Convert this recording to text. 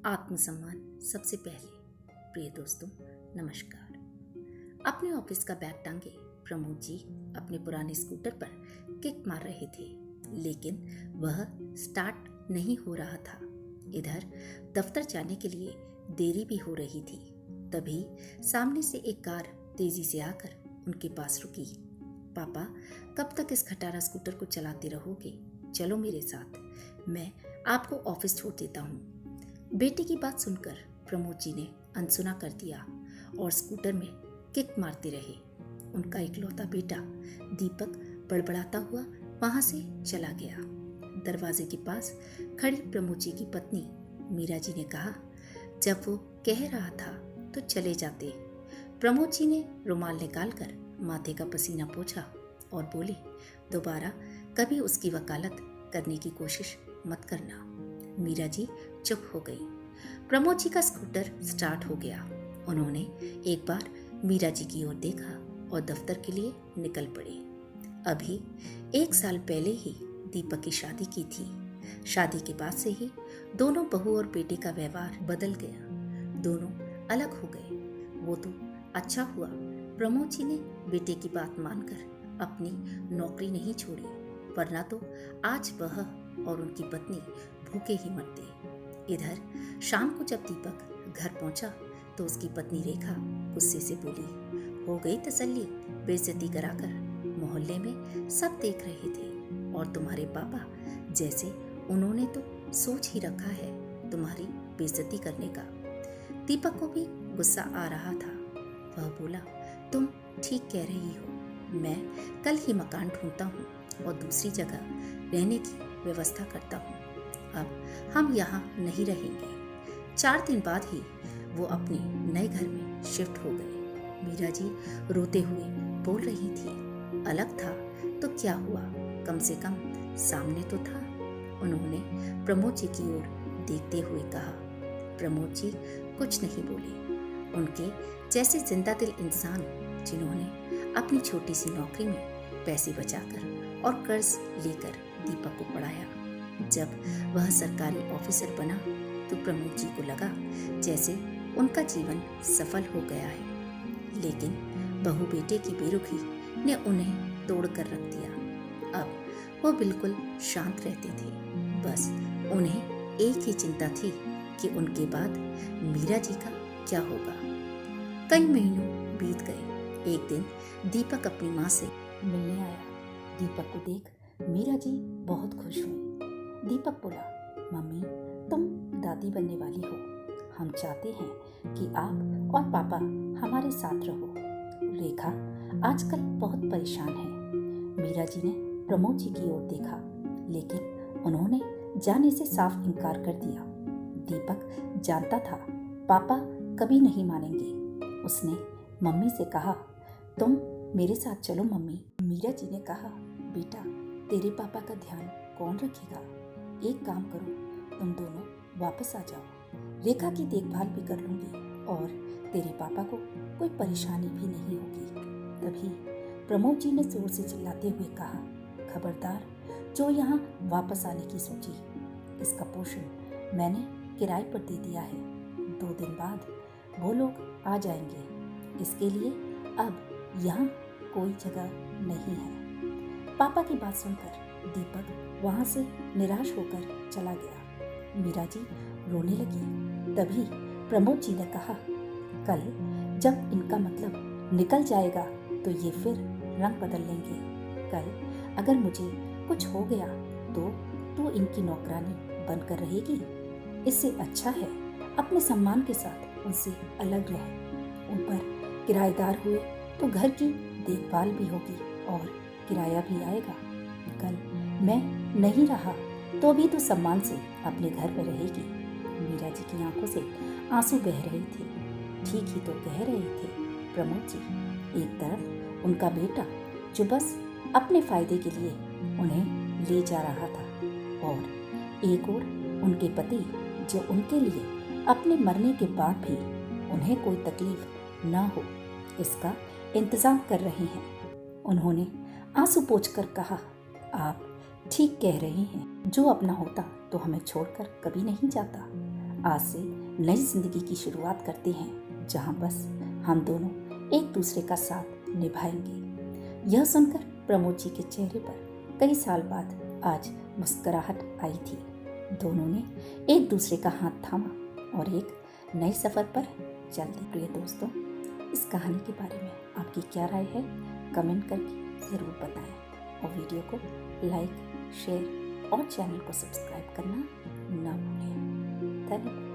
आत्मसम्मान सबसे पहले। प्रिय दोस्तों, नमस्कार। अपने ऑफिस का बैग टांगे प्रमोद जी अपने पुराने स्कूटर पर किक मार रहे थे, लेकिन वह स्टार्ट नहीं हो रहा था। इधर दफ्तर जाने के लिए देरी भी हो रही थी। तभी सामने से एक कार तेजी से आकर उनके पास रुकी। पापा, कब तक इस खटारा स्कूटर को चलाते रहोगे? चलो मेरे साथ, मैं आपको ऑफिस छोड़ देता हूँ। बेटे की बात सुनकर प्रमोद जी ने अनसुना कर दिया और स्कूटर में किक मारते रहे। उनका इकलौता बेटा दीपक बड़बड़ाता हुआ वहां से चला गया। दरवाजे के पास खड़ी प्रमोद जी की पत्नी मीरा जी ने कहा, जब वो कह रहा था तो चले जाते। प्रमोद जी ने रुमाल निकालकर माथे का पसीना पोंछा और बोले, दोबारा कभी उसकी वकालत करने की कोशिश मत करना। मीरा जी चुप हो गई। प्रमोद जी का स्कूटर स्टार्ट हो गया। उन्होंने एक बार मीरा जी की ओर देखा और दफ्तर के लिए निकल पड़े। अभी 1 साल पहले ही दीपक की शादी की थी। शादी के बाद से ही दोनों बहू और बेटे का व्यवहार बदल गया। दोनों अलग हो गए। वो तो अच्छा हुआ प्रमोद जी ने बेटे की बात मानकर अपनी नौकरी नहीं छोड़ी, वरना तो आज वह और उनकी पत्नी भूखे ही मरते। इधर शाम को जब दीपक घर पहुंचा तो उसकी पत्नी रेखा गुस्से से बोली, हो गई तसल्ली? बेइज्जती कराकर मोहल्ले में सब देख रहे थे और तुम्हारे पापा जैसे उन्होंने तो सोच ही रखा है तुम्हारी बेइज्जती करने का। दीपक को भी गुस्सा आ रहा था। वह बोला, तुम ठीक कह रही हो, मैं कल ही मकान ढूंढता हूँ और दूसरी जगह रहने की व्यवस्था करता हूँ। अब हम यहाँ नहीं रहेंगे। 4 दिन बाद ही वो अपने नए घर में शिफ्ट हो गए। मीरा जी रोते हुए बोल रही थी, अलग था तो क्या हुआ, कम से कम सामने तो था। उन्होंने प्रमोद जी की ओर देखते हुए कहा। प्रमोद जी कुछ नहीं बोले। उनके जैसे जिंदा दिल इंसान जिन्होंने अपनी छोटी सी नौकरी में पैसे बचाकर और कर्ज लेकर दीपक को पढ़ाया, जब वह सरकारी ऑफिसर बना तो प्रमोद जी को लगा जैसे उनका जीवन सफल हो गया है। लेकिन बहू बेटे की बेरुखी ने उन्हें तोड़ कर रख दिया। अब वो बिल्कुल शांत रहते थे। बस उन्हें एक ही चिंता थी कि उनके बाद मीरा जी का क्या होगा। कई महीनों बीत गए। एक दिन दीपक अपनी माँ से मिलने आया। दीपक को देख मीरा जी बहुत खुश हुई। दीपक बोला, मम्मी, तुम दादी बनने वाली हो। हम चाहते हैं कि आप और पापा हमारे साथ रहो। रेखा आजकल बहुत परेशान है। मीरा जी ने प्रमोद जी की ओर देखा, लेकिन उन्होंने जाने से साफ इनकार कर दिया। दीपक जानता था पापा कभी नहीं मानेंगे। उसने मम्मी से कहा, तुम मेरे साथ चलो मम्मी। मीरा जी ने कहा, बेटा, तेरे पापा का ध्यान कौन रखेगा? एक काम करो, तुम दोनों वापस आ जाओ। रेखा की देखभाल भी कर लूंगी और तेरे पापा को कोई परेशानी भी नहीं होगी। तभी प्रमोद जी ने जोर से चिल्लाते हुए कहा, खबरदार जो यहाँ वापस आने की सोची। इसका पोषण मैंने किराए पर दे दिया है। 2 दिन बाद वो लोग आ जाएंगे। इसके लिए अब यहाँ कोई जगह नहीं है। पापा की बात सुनकर दीपक वहां से निराश होकर चला गया। मीरा जी रोने लगी। तभी प्रमोद जी ने कहा, कल जब इनका मतलब निकल जाएगा तो ये फिर रंग बदल लेंगे। कल अगर मुझे कुछ हो गया तो तू इनकी नौकरानी बनकर रहेगी। इससे अच्छा है अपने सम्मान के साथ उनसे अलग रहे। उन पर किराएदार हुए तो घर की देखभाल भी होगी और किराया भी आएगा। कल मैं नहीं रहा तो भी तो सम्मान से अपने घर में रहेगी। मीरा जी की आंखों से आंसू बह रहे थे। ठीक ही तो कह रहे थे प्रमोद जी। एक तरफ उनका बेटा जो बस अपने फायदे के लिए उन्हें ले जा रहा था, और एक और उनके पति जो उनके लिए अपने मरने के बाद भी उन्हें कोई तकलीफ न हो इसका इंतजाम कर रहे हैं। उन्होंने आंसू पोंछकर कहा, आप ठीक कह रहे हैं। जो अपना होता तो हमें छोड़कर कभी नहीं जाता। आज से नई जिंदगी की शुरुआत करते हैं, जहां बस हम दोनों एक दूसरे का साथ निभाएंगे। यह सुनकर प्रमोद जी के चेहरे पर कई साल बाद आज मुस्कुराहट आई थी। दोनों ने एक दूसरे का हाथ थामा और एक नए सफर पर चल दी। प्रिय दोस्तों, इस कहानी के बारे में आपकी क्या राय है, कमेंट करके ज़रूर बताएं और वीडियो को लाइक, शेयर और चैनल को सब्सक्राइब करना ना भूलें। धन्यवाद।